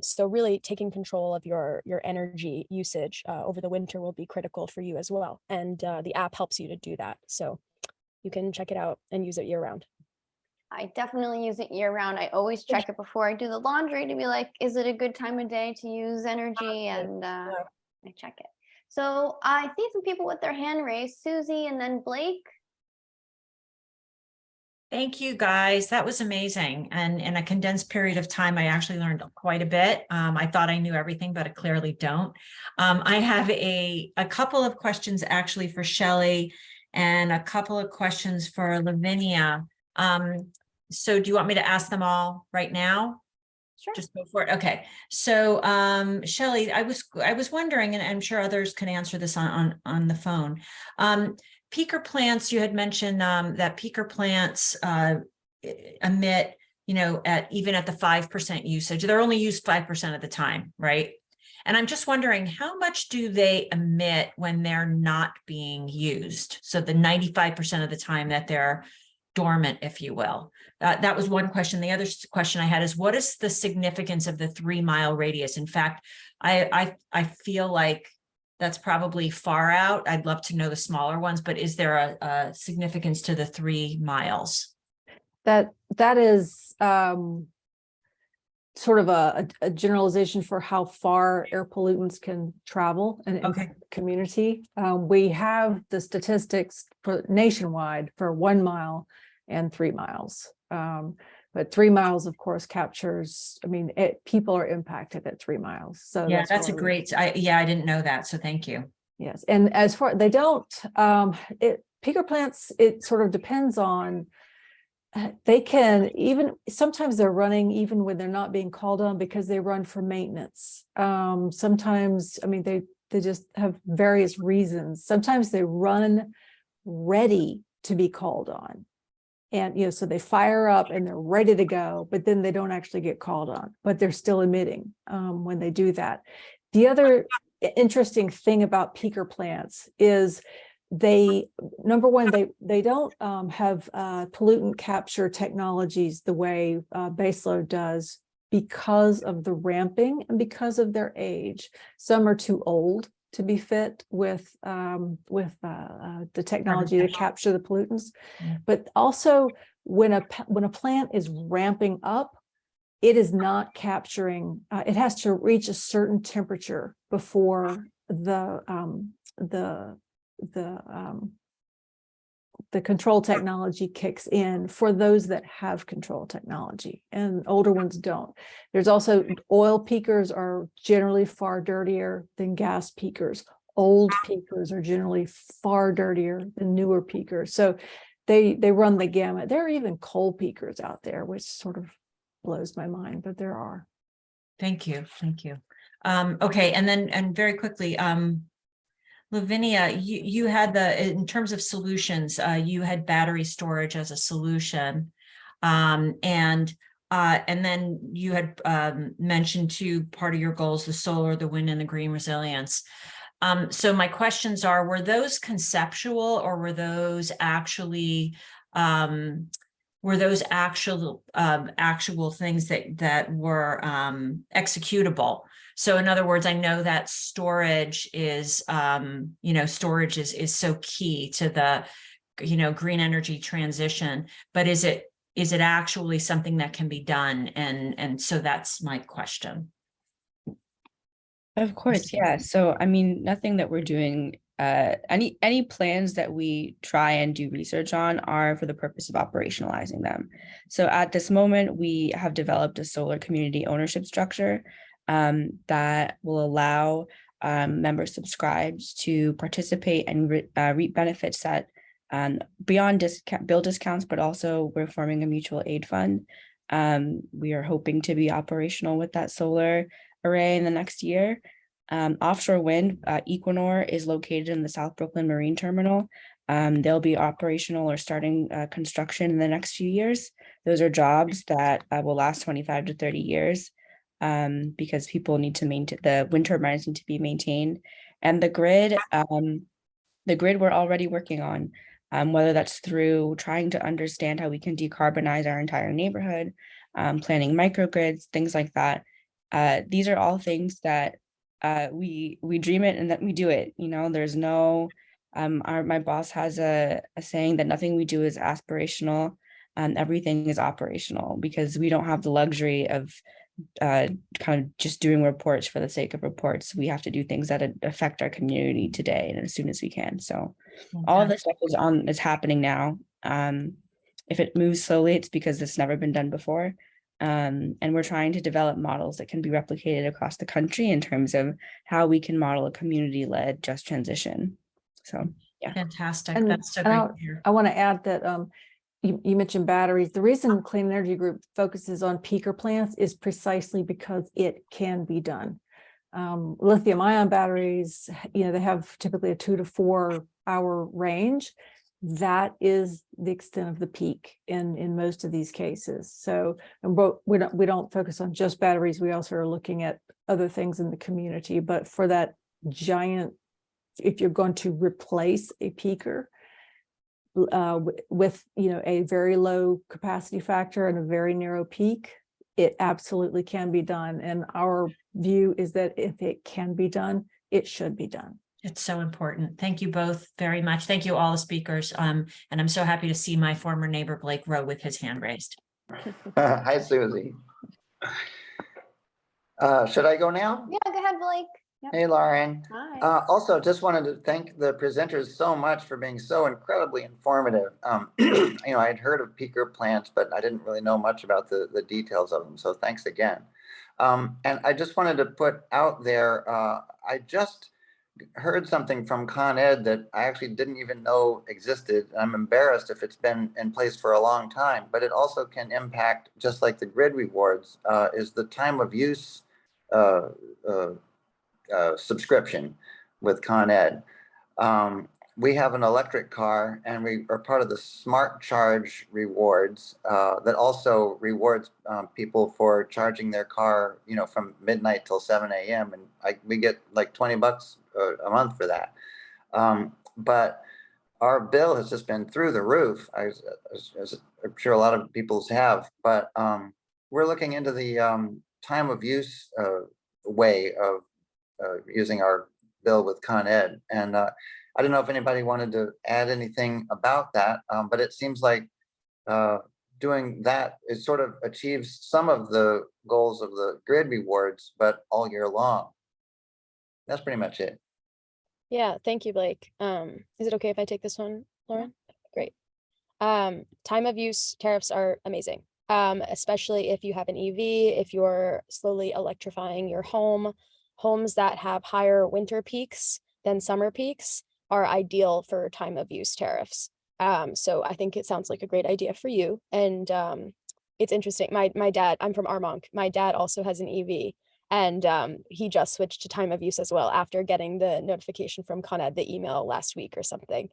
So really taking control of your energy usage over the winter will be critical for you as well. And the app helps you to do that. So you can check it out and use it year round. I definitely use it year round. I always check it before I do the laundry to be like, is it a good time of day to use energy? And I check it. So I see some people with their hand raised, Susie and then Blake. Thank you, guys. That was amazing. And in a condensed period of time, I actually learned quite a bit. I thought I knew everything, but I clearly don't. I have a couple of questions actually for Shelley and a couple of questions for Lovinia. So do you want me to ask them all right now? Sure. Just go for it. Okay. So Shelley, I was wondering, and I'm sure others can answer this on the phone. Peaker plants, you had mentioned that peaker plants emit, even at the 5% usage. They're only used 5% of the time, right? And I'm just wondering, how much do they emit when they're not being used? So the 95% of the time that they're dormant, if you will. That was one question. The other question I had is, what is the significance of the 3-mile radius? In fact, I feel like that's probably far out. I'd love to know the smaller ones, but is there a significance to the 3 miles? That is sort of a generalization for how far air pollutants can travel in the community. We have the statistics for nationwide for 1 mile and 3 miles. But 3 miles, of course, captures, people are impacted at 3 miles. So yeah, that's a great, I didn't know that. So thank you. Yes. And as far, they don't, peaker plants, it sort of depends on, they can even, sometimes they're running even when they're not being called on because they run for maintenance. Sometimes, they just have various reasons. Sometimes they run ready to be called on. And, so they fire up and they're ready to go, but then they don't actually get called on, but they're still emitting when they do that. The other interesting thing about peaker plants is number one, they don't have pollutant capture technologies the way baseload does because of the ramping and because of their age. Some are too old to be fit with the technology to capture the pollutants. Yeah. But also when a plant is ramping up, it is not capturing, it has to reach a certain temperature before the control technology kicks in for those that have control technology, and older ones don't. There's also oil peakers are generally far dirtier than gas peakers. Old peakers are generally far dirtier than newer peakers. So they run the gamut. There are even coal peakers out there, which sort of blows my mind, but there are. Thank you. Thank you. Okay. And very quickly, Lovinia, you had in terms of solutions, you had battery storage as a solution. And then you had mentioned two part of your goals, the solar, the wind, and the green resilience. So my questions are, were those conceptual or were those actually actual things that were executable? So in other words, I know that storage is, storage is so key to the, green energy transition, but is it actually something that can be done? And so that's my question. Of course, yeah. So, nothing that we're doing, any plans that we try and do research on are for the purpose of operationalizing them. So at this moment, we have developed a solar community ownership structure that will allow members subscribed to participate and reap benefits that beyond bill discounts, but also we're forming a mutual aid fund. We are hoping to be operational with that solar array in the next year. Offshore wind, Equinor is located in the South Brooklyn Marine Terminal. They'll be operational or starting construction in the next few years. Those are jobs that will last 25 to 30 years because people need to maintain, the wind turbines need to be maintained. And the grid we're already working on, whether that's through trying to understand how we can decarbonize our entire neighborhood, planning microgrids, things like that. These are all things that we dream it and that we do it. There's no, my boss has a saying that nothing we do is aspirational. everything is operational, because we don't have the luxury of kind of just doing reports for the sake of reports. We have to do things that affect our community today and as soon as we can. So all of this stuff is happening now. If it moves slowly, it's because it's never been done before. And we're trying to develop models that can be replicated across the country in terms of how we can model a community-led just transition. So yeah. Fantastic. And, That's so and great I, to hear. I want to add that you mentioned batteries. The reason Clean Energy Group focuses on peaker plants is precisely because it can be done. Lithium ion batteries, they have typically a 2 to 4 hour range. That is the extent of the peak in most of these cases. So we don't focus on just batteries. We also are looking at other things in the community. But for that giant, if you're going to replace a peaker with a very low capacity factor and a very narrow peak, it absolutely can be done. And our view is that if it can be done, it should be done. It's so important. Thank you both very much. Thank you all the speakers. And I'm so happy to see my former neighbor Blake Rowe with his hand raised. Hi, Susie. Should I go now? Yeah, go ahead, Blake. Yep. Hey, Lauren. Hi. Also, just wanted to thank the presenters so much for being so incredibly informative. I had heard of peaker plants, but I didn't really know much about the details of them. So thanks again. And I just wanted to put out there, I just heard something from Con Ed that I actually didn't even know existed. I'm embarrassed if it's been in place for a long time, but it also can impact, just like the grid rewards, is the time of use subscription with Con Ed. We have an electric car, and we are part of the Smart Charge rewards that also rewards people for charging their car, from midnight till 7 a.m. And we get like $20 a month for that. But our bill has just been through the roof, as I'm sure a lot of people's have. But we're looking into the time of use way of using our bill with Con Ed. And I don't know if anybody wanted to add anything about that, but it seems like doing that, it sort of achieves some of the goals of the grid rewards, but all year long. That's pretty much it. Yeah, thank you, Blake. Is it okay if I take this one, Lauren? Great. Time of use tariffs are amazing, especially if you have an EV, if you're slowly electrifying your home. Homes that have higher winter peaks than summer peaks are ideal for time of use tariffs. So I think it sounds like a great idea for you. And it's interesting. My dad, I'm from Armonk. My dad also has an EV, and he just switched to time of use as well after getting the notification from Con Ed, the email last week or something.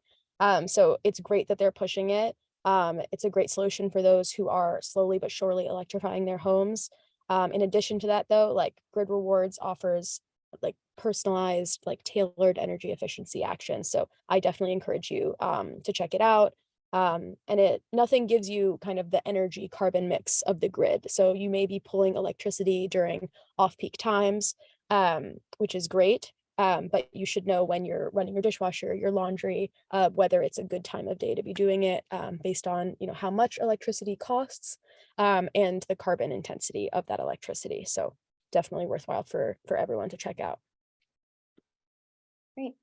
So it's great that they're pushing it. It's a great solution for those who are slowly but surely electrifying their homes. In addition to that, though, like GridRewards offers like personalized, like tailored energy efficiency actions. So I definitely encourage you to check it out. And nothing gives you kind of the energy carbon mix of the grid. So you may be pulling electricity during off-peak times, which is great. But you should know when you're running your dishwasher, your laundry, whether it's a good time of day to be doing it based on how much electricity costs and the carbon intensity of that electricity. So definitely worthwhile for everyone to check out. Great.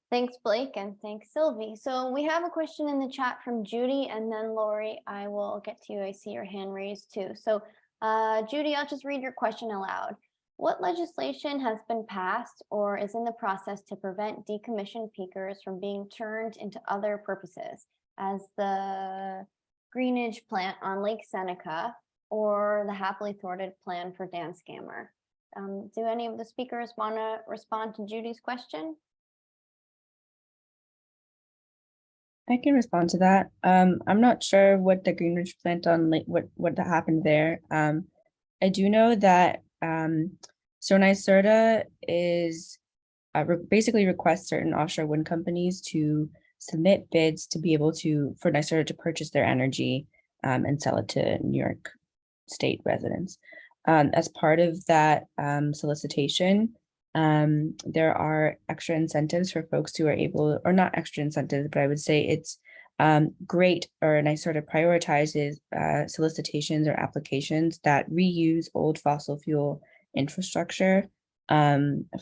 Thanks, Blake, and thanks, Sylvie. So we have a question in the chat from Judy, and then Lori, I will get to you. I see your hand raised too. So Judy, I'll just read your question aloud. What legislation has been passed or is in the process to prevent decommissioned peakers from being turned into other purposes, as the greenage plant on Lake Seneca or the happily thwarted plan for Dan Scammer? Do any of the speakers want to respond to Judy's question? I can respond to that. I'm not sure what the greenage plant on Lake, what happened there. I do know that so NYSERDA is basically requests certain offshore wind companies to submit bids to be able for NYSERDA to purchase their energy and sell it to New York State residents. As part of that solicitation, there are extra incentives for folks who are able, or not extra incentives, but I would say it's great, or nice sort of prioritizes solicitations or applications that reuse old fossil fuel infrastructure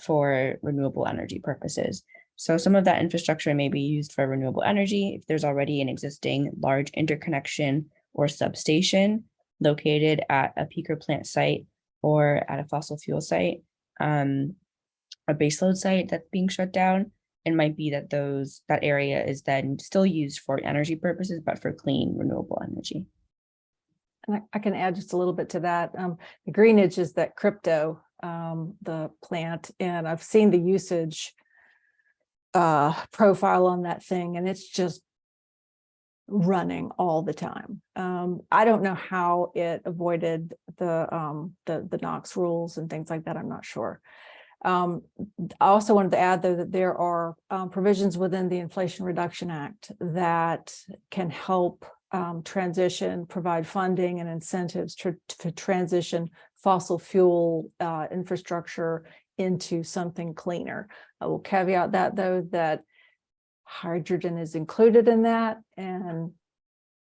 for renewable energy purposes. So some of that infrastructure may be used for renewable energy if there's already an existing large interconnection or substation located at a peaker plant site or at a fossil fuel site, a baseload site that's being shut down. It might be that that area is then still used for energy purposes, but for clean renewable energy. And I can add just a little bit to that. The greenage is that crypto, the plant, and I've seen the usage profile on that thing, and it's just running all the time. I don't know how it avoided the NOx rules and things like that. I'm not sure. I also wanted to add, though, that there are provisions within the Inflation Reduction Act that can help transition, provide funding and incentives to transition fossil fuel infrastructure into something cleaner. I will caveat that, though, that hydrogen is included in that, and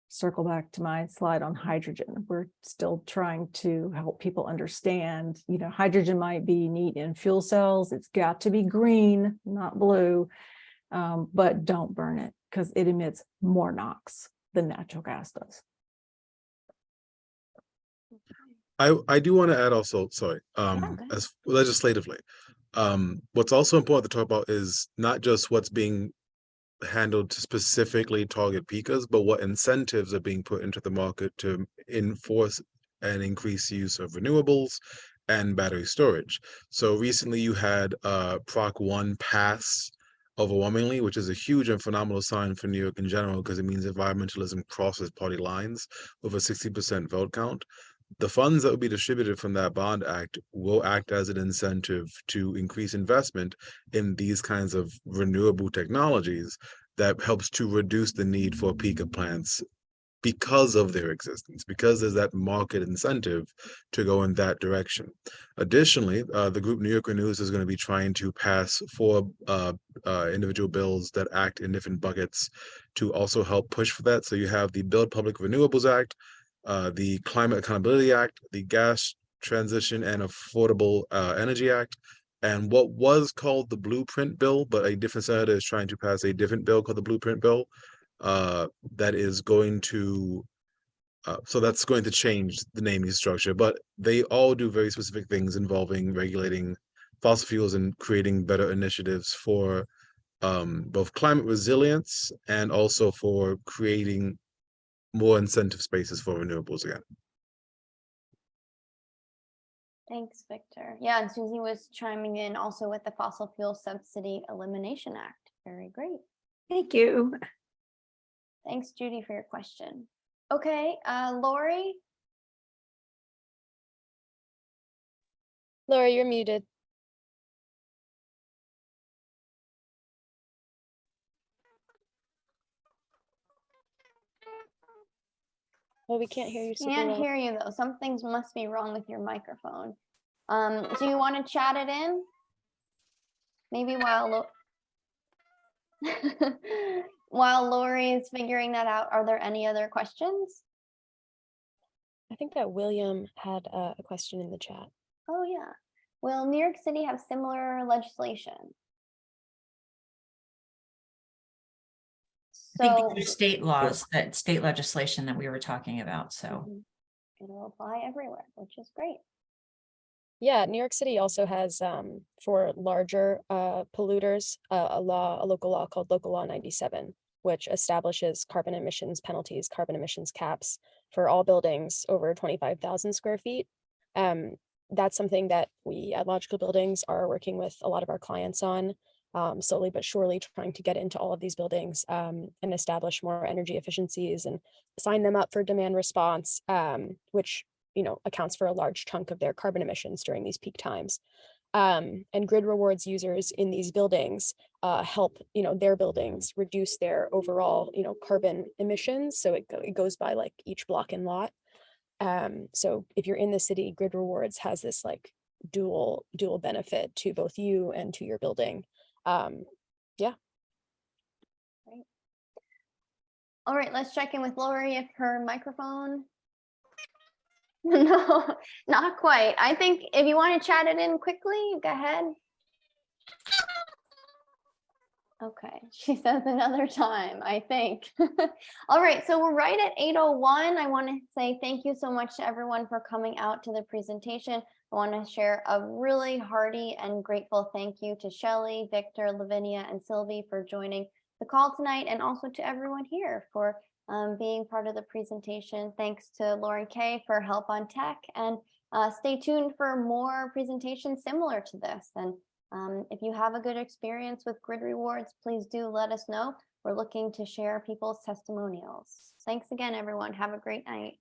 circle back to my slide on hydrogen. We're still trying to help people understand, hydrogen might be neat in fuel cells. It's got to be green, not blue, but don't burn it because it emits more NOx than natural gas does. I do want to add also, sorry, as legislatively, what's also important to talk about is not just what's being handled to specifically target peakers, but what incentives are being put into the market to enforce and increase use of renewables and battery storage. So recently you had Proc 1 pass overwhelmingly, which is a huge and phenomenal sign for New York in general, because it means environmentalism crosses party lines with a 60% vote count. The funds that will be distributed from that bond act will act as an incentive to increase investment in these kinds of renewable technologies that helps to reduce the need for peaker plants because of their existence, because there's that market incentive to go in that direction. Additionally, the group New York Renews is going to be trying to pass 4 individual bills that act in different buckets to also help push for that. So you have the Build Public Renewables Act, the Climate Accountability Act, the Gas Transition and Affordable Energy Act, and what was called the Blueprint Bill, but a different senator is trying to pass a different bill called the Blueprint Bill that is going to, so that's going to change the naming structure, but they all do very specific things involving regulating fossil fuels and creating better initiatives for both climate resilience and also for creating more incentive spaces for renewables again. Thanks, Victor. Yeah, and Susie was chiming in also with the Fossil Fuel Subsidy Elimination Act. Very great. Thank you. Thanks, Judy, for your question. Okay, Lori. Laura, you're muted. Well, we can't hear you. Can't hear you though. Something must be wrong with your microphone. Do you want to chat it in? Maybe while while Lori is figuring that out, are there any other questions? I think that William had a question in the chat. Oh yeah. Will New York City have similar legislation? I think these are state laws, that state legislation that we were talking about. So it'll apply everywhere, which is great. Yeah, New York City also has for larger polluters a local law called Local Law 97, which establishes carbon emissions penalties, carbon emissions caps for all buildings over 25,000 square feet. That's something that we at Logical Buildings are working with a lot of our clients on. Slowly but surely trying to get into all of these buildings and establish more energy efficiencies and sign them up for demand response, which accounts for a large chunk of their carbon emissions during these peak times. And GridRewards users in these buildings help their buildings reduce their overall carbon emissions. So it goes by like each block and lot. So if you're in the city, GridRewards has this like dual benefit to both you and to your building. Yeah. Great. All right, let's check in with Lori if her microphone. No, not quite. I think if you want to chat it in quickly, go ahead. Okay, she says another time, I think. All right, so we're right at 8:01. I want to say thank you so much to everyone for coming out to the presentation. I want to share a really hearty and grateful thank you to Shelley, Victor, Lovinia, and Sylvie for joining the call tonight, and also to everyone here for being part of the presentation. Thanks to Lauren Kay for help on tech, and stay tuned for more presentations similar to this. And if you have a good experience with GridRewards, please do let us know. We're looking to share people's testimonials. Thanks again, everyone. Have a great night.